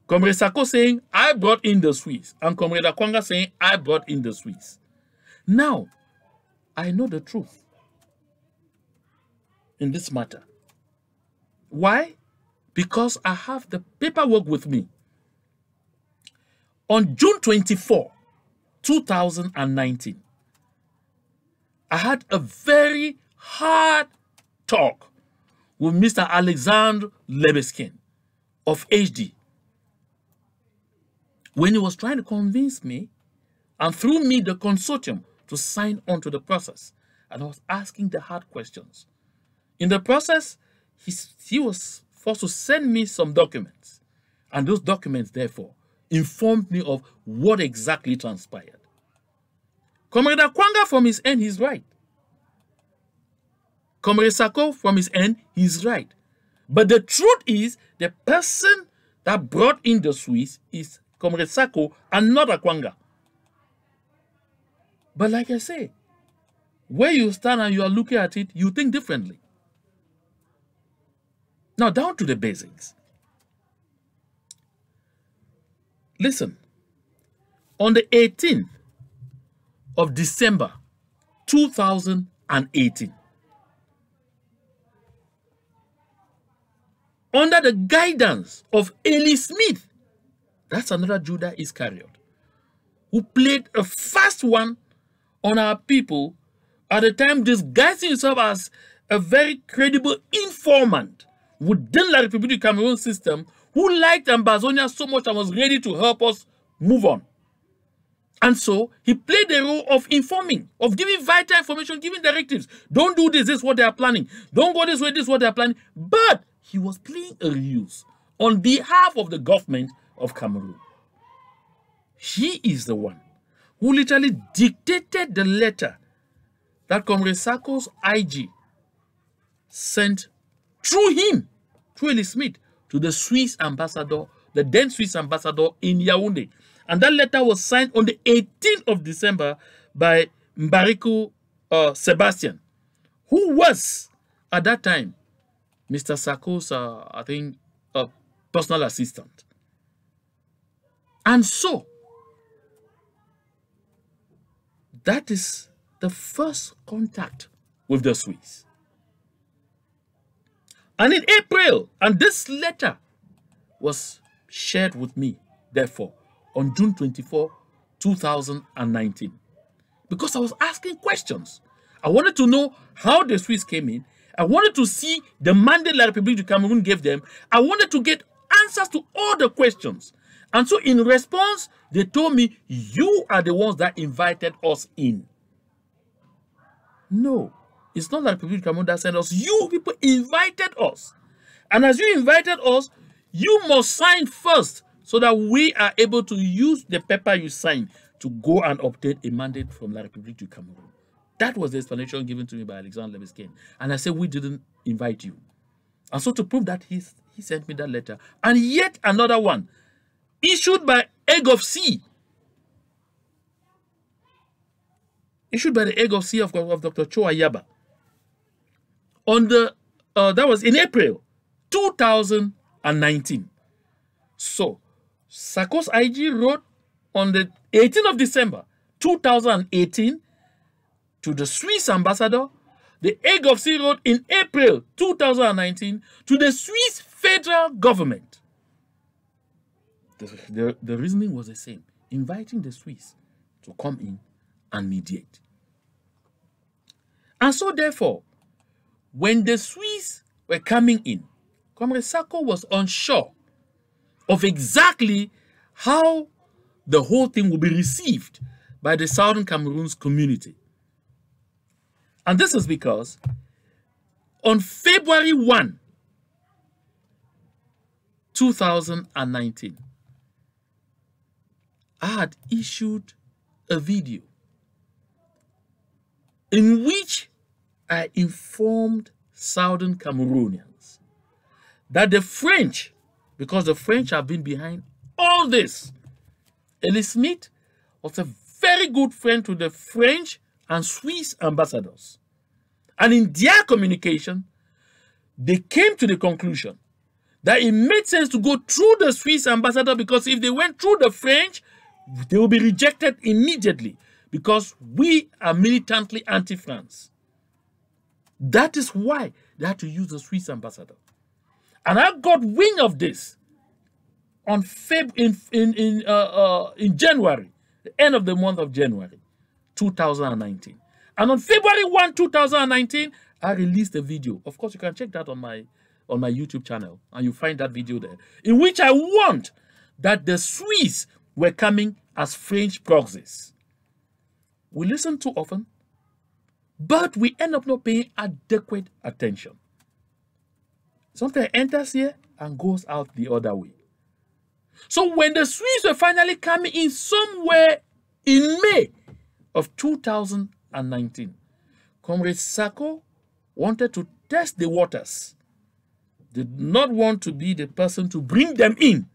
Comrade Sako saying, I brought in the Swiss, and Comrade Akwanga saying, I brought in the Swiss. Now, I know the truth in this matter. Why? Because I have the paperwork with me. On June 24, 2019, I had a very hard talk with Mr. Alexandre Lebeskin of HD when he was trying to convince me and through me the consortium to sign on to the process. And I was asking the hard questions. In the process, he was forced to send me some documents. And those documents, therefore, informed me of what exactly transpired. Comrade Akwanga, from his end, he's right. Comrade Sako, from his end, he's right. But the truth is, the person that brought in the Swiss is Comrade Sako and not Akwanga. But like I say, where you stand and you are looking at it, you think differently. Now, down to the basics. Listen, on the 18th of December, 2018. Under the guidance of Eli Smith, that's another Judah Iscariot, who played a fast one on our people, at the time disguising himself as a very credible informant within La République du Cameroon system, who liked Ambazonia so much and was ready to help us move on. And so he played the role of informing, of giving vital information, giving directives. Don't do this, this is what they are planning. Don't go this way, this is what they are planning. But he was playing a ruse on behalf of the government of Cameroon. He is the one who literally dictated the letter that Comrade Sarko's IG sent through him, through Eli Smith, to the Swiss ambassador, the then Swiss ambassador in Yaoundé. And that letter was signed on the 18th of December by Mbariku Sebastian, who was, at that time, Mr. Sarko's, I think, personal assistant. And so, that is the first contact with the Swiss. And in April, and this letter was shared with me, therefore, on June 24, 2019. Because I was asking questions. I wanted to know how the Swiss came in. I wanted to see the mandate La République du Cameroon gave them. I wanted to get answers to all the questions. And so in response, they told me, you are the ones that invited us in. No, it's not La République du Cameroon that sent us. You people invited us. And as you invited us, you must sign first so that we are able to use the paper you signed to go and obtain a mandate from La République du Cameroon. That was the explanation given to me by Alexander Lebeskin. And I said, we didn't invite you. And so to prove that, he sent me that letter. And yet another one, issued by Egg of Sea. Issued by the Egg of Sea of Dr. Cho Ayaba. On the, that was in April 2019. So, Sarko's IG wrote on the 18th of December 2018 to the Swiss ambassador. The Egg of Sea wrote in April 2019 to the Swiss federal government. The reasoning was the same, inviting the Swiss to come in and mediate. And so therefore, when the Swiss were coming in, Comrade Sarko was unsure of exactly how the whole thing will be received by the Southern Cameroon's community. And this is because on February 1, 2019, I had issued a video in which I informed Southern Cameroonians that the French, because the French have been behind all this, Eli Smith was a very good friend to the French and Swiss ambassadors. And in their communication, they came to the conclusion that it made sense to go through the Swiss ambassador, because if they went through the French, they will be rejected immediately because we are militantly anti-France. That is why they had to use the Swiss ambassador. And I got wind of this on in January, the end of the month of January 2019. And on February 1, 2019, I released a video. Of course, you can check that on my YouTube channel, and you find that video there, in which I warned that the Swiss were coming as French proxies. We listen too often, but we end up not paying adequate attention. Something enters here and goes out the other way. So when the Swiss were finally coming in somewhere in May of 2019, Comrade Sarko wanted to test the waters, did not want to be the person to bring them in.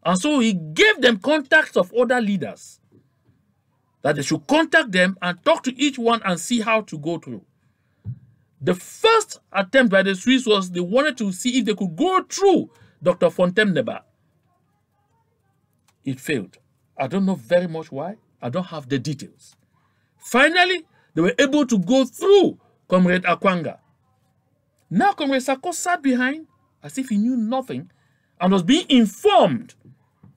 And so he gave them contacts of other leaders, that they should contact them and talk to each one and see how to go through. The first attempt by the Swiss was they wanted to see if they could go through Dr. Fontaine-Neba. It failed. I don't know very much why. I don't have the details. Finally, they were able to go through Comrade Akwanga. Now Comrade Sako sat behind as if he knew nothing and was being informed.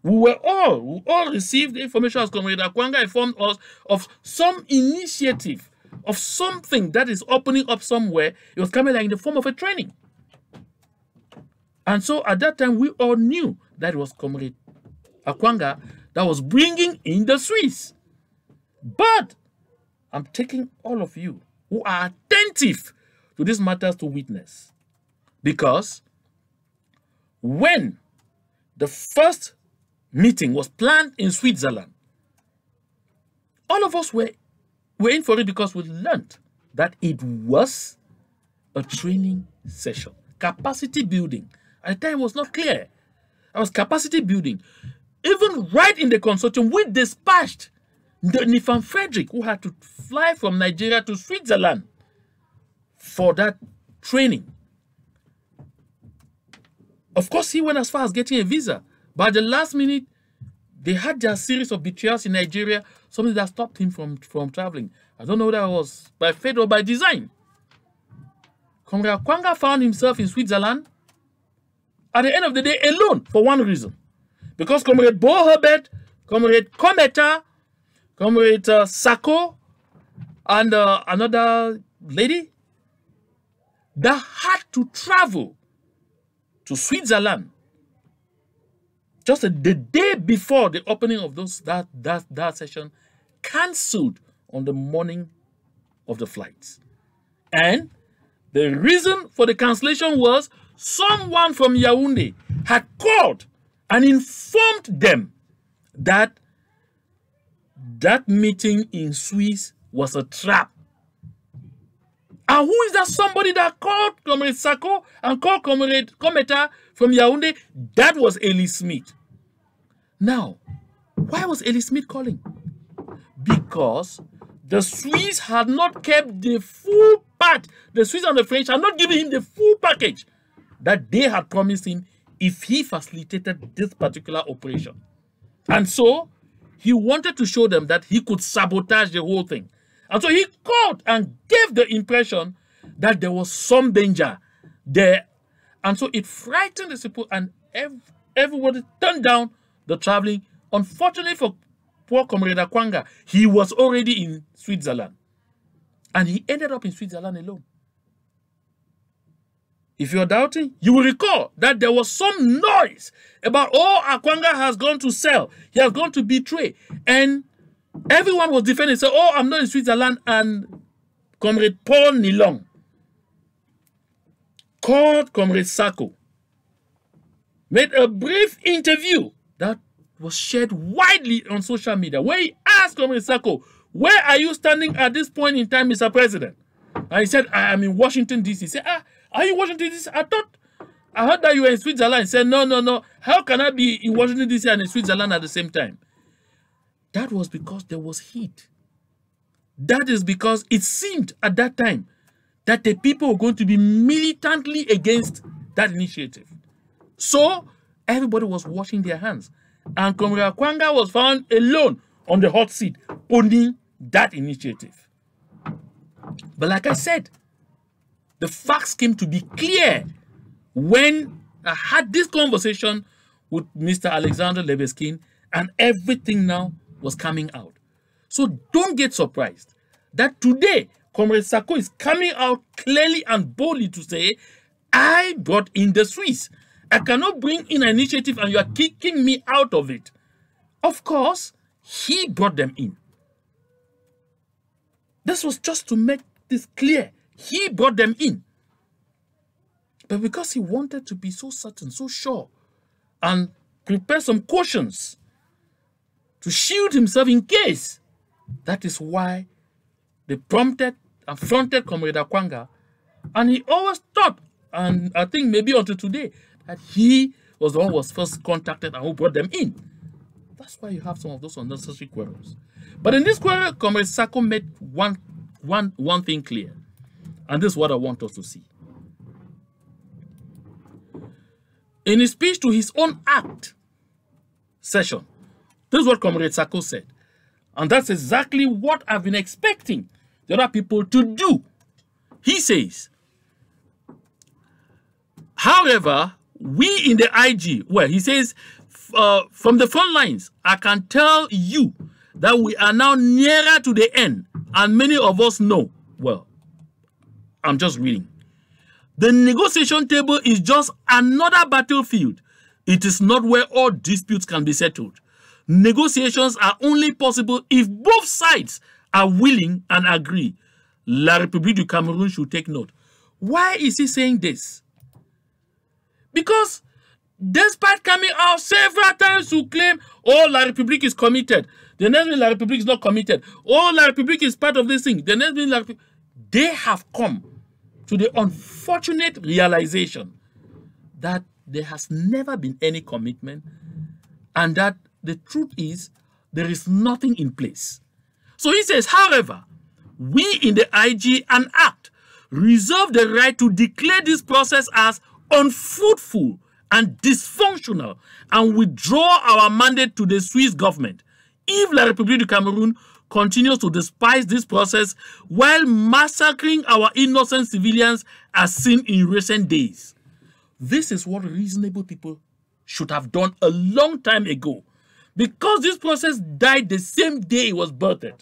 We all received the information as Comrade Akwanga informed us of some initiative, of something that is opening up somewhere. It was coming like in the form of a training. And so at that time, we all knew that it was Comrade Akwanga that was bringing in the Swiss. But I'm taking all of you who are attentive to these matters to witness. Because when the first meeting was planned in Switzerland, all of us were in for it because we learned that it was a training session. Capacity building. At the time, it was not clear. It was capacity building. Even right in the consortium, we dispatched Nifan Frederick, who had to fly from Nigeria to Switzerland for that training. Of course, he went as far as getting a visa. But at the last minute, they had their series of betrayals in Nigeria, something that stopped him from traveling. I don't know whether it was by fate or by design. Comrade Akwanga found himself in Switzerland at the end of the day alone for one reason. Because Comrade Bo Herbert, Comrade Kometa, Comrade Sako, and another lady that had to travel to Switzerland just the day before the opening of that session, cancelled on the morning of the flights. And the reason for the cancellation was someone from Yaoundé had called and informed them that that meeting in Swiss was a trap. And who is that somebody that called Comrade Sako and called Comrade Kometa from Yaoundé? That was Eli Smith. Now, why was Eli Smith calling? Because the Swiss had not kept the full part. The Swiss and the French had not given him the full package that they had promised him if he facilitated this particular operation. And so, he wanted to show them that he could sabotage the whole thing. And so he called and gave the impression that there was some danger there. And so it frightened the people, and everybody turned down the traveling. Unfortunately for poor Comrade Akwanga, he was already in Switzerland. And he ended up in Switzerland alone. If you're doubting, you will recall that there was some noise about, oh, Akwanga has gone to sell. He has gone to betray. And everyone was defending. So, oh, I'm not in Switzerland. And Comrade Paul Nilong called Comrade Sako, made a brief interview that was shared widely on social media, where he asked Comrade Sako, where are you standing at this point in time, Mr. President? And he said, I am in Washington, D.C. He said, are you in Washington, D.C.? I heard that you were in Switzerland. He said, no. How can I be in Washington, D.C. and in Switzerland at the same time? That was because there was heat. That is because it seemed at that time that the people were going to be militantly against that initiative. So everybody was washing their hands. And Comrade Akwanga was found alone on the hot seat, owning that initiative. But like I said, the facts came to be clear when I had this conversation with Mr. Alexander Lebeskin, and everything now was coming out. So don't get surprised that today, Comrade Sako is coming out clearly and boldly to say, I brought in the Swiss. I cannot bring in an initiative and you are kicking me out of it. Of course, he brought them in. This was just to make this clear. He brought them in. But because he wanted to be so certain, so sure, and prepare some cautions to shield himself in case, that is why they prompted and fronted Comrade Akwanga. And he always thought, and I think maybe until today, that he was the one who was first contacted and who brought them in. That's why you have some of those unnecessary quarrels. But in this quarrel, Comrade Sako made one thing clear. And this is what I want us to see. In his speech to his own act session, this is what Comrade Sako said. And that's exactly what I've been expecting the other people to do. He says, however, we in the IG, well, he says, from the front lines, I can tell you that we are now nearer to the end, and many of us know. Well, I'm just reading. The negotiation table is just another battlefield. It is not where all disputes can be settled. Negotiations are only possible if both sides are willing and agree. La République du Cameroun should take note. Why is he saying this? Because despite coming out several times to claim, oh, La République is committed, the next thing La République is not committed, oh, La République is part of this thing, the next thing La République, they have come to the unfortunate realization that there has never been any commitment, and that the truth is there is nothing in place. So he says, however, we in the IG and ACT reserve the right to declare this process as unfruitful and dysfunctional and withdraw our mandate to the Swiss government if La République du Cameroun continues to despise this process while massacring our innocent civilians as seen in recent days. This is what reasonable people should have done a long time ago, because this process died the same day it was birthed.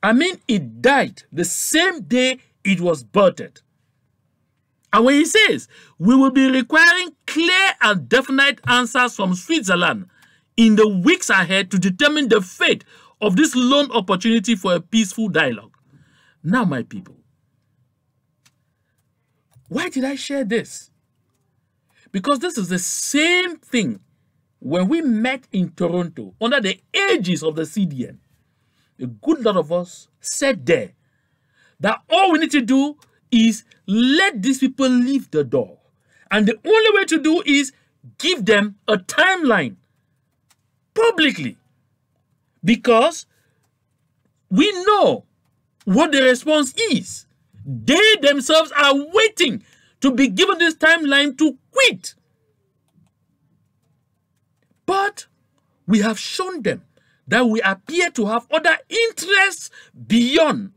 I mean, it died the same day it was birthed. And when he says, we will be requiring clear and definite answers from Switzerland in the weeks ahead to determine the fate of this lone opportunity for a peaceful dialogue. Now, my people, why did I share this? Because this is the same thing when we met in Toronto under the aegis of the CDN. A good lot of us said there that all we need to do is let these people leave the door. And the only way to do is give them a timeline publicly. Because we know what the response is. They themselves are waiting to be given this timeline to quit. But we have shown them that we appear to have other interests beyond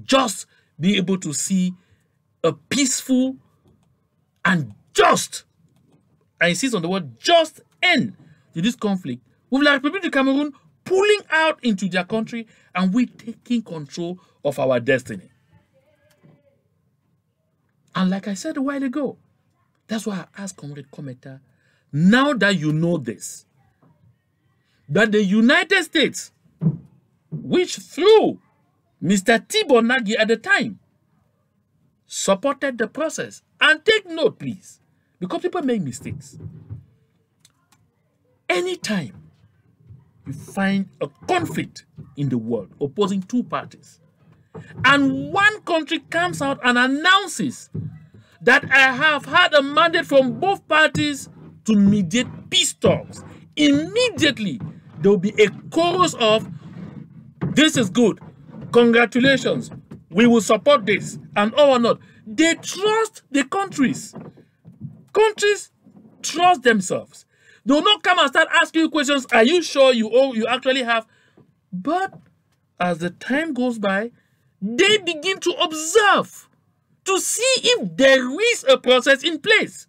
just being able to see a peaceful and just, I insist on the word just, end to this conflict, with La République du Cameroon pulling out into their country and we taking control of our destiny. And like I said a while ago, that's why I asked Comrade Kometa, now that you know this, that the United States, which through Mr. Tibor Nagy at the time, supported the process. And take note, please, because people make mistakes. Anytime you find a conflict in the world opposing two parties, and one country comes out and announces that I have had a mandate from both parties to mediate peace talks, immediately there will be a chorus of, this is good, congratulations, we will support this, and all or not. They trust the countries. Countries trust themselves. They will not come and start asking you questions, are you sure you actually have? But as the time goes by, they begin to observe, to see if there is a process in place.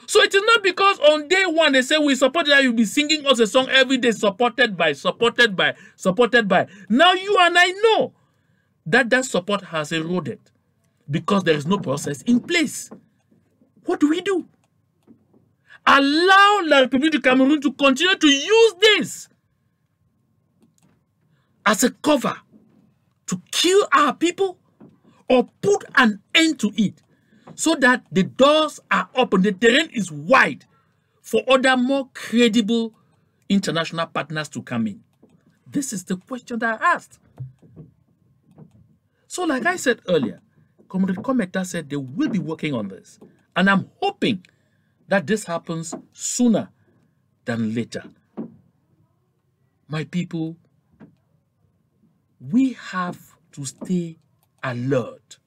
So it is not because on day one they say we support that, you'll be singing us a song every day, supported by, supported by, supported by. Now you and I know that that support has eroded because there is no process in place. What do? Allow La République du Cameroun to continue to use this as a cover to kill our people or put an end to it, so that the doors are open, the terrain is wide for other more credible international partners to come in? This is the question that I asked. So like I said earlier, Comrade Kometa said they will be working on this. And I'm hoping that this happens sooner than later. My people, we have to stay alert.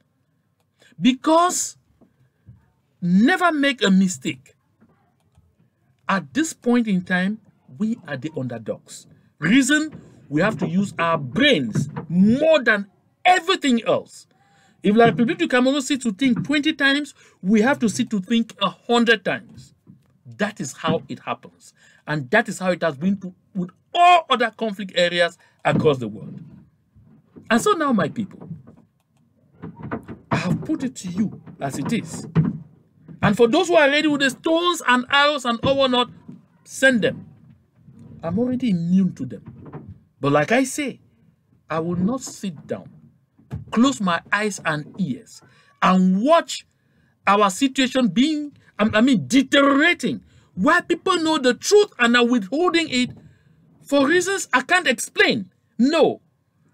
Because never make a mistake. At this point in time, we are the underdogs. Reason, we have to use our brains more than everything else. If like people to Cameroon sit to think 20 times, we have to sit to think 100 times. That is how it happens. And that is how it has been with all other conflict areas across the world. And so now, my people, I have put it to you as it is. And for those who are ready with the stones and arrows and all whatnot, send them. I'm already immune to them. But like I say, I will not sit down, close my eyes and ears, and watch our situation being, deteriorating, where people know the truth and are withholding it for reasons I can't explain. No,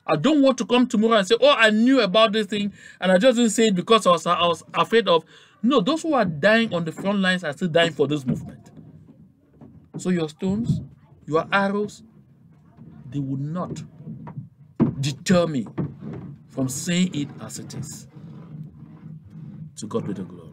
I don't want to come tomorrow and say, oh, I knew about this thing, and I just didn't say it because I was afraid of. No, those who are dying on the front lines are still dying for this movement. So your stones, your arrows, they will not deter me from saying it as it is. To God be the glory.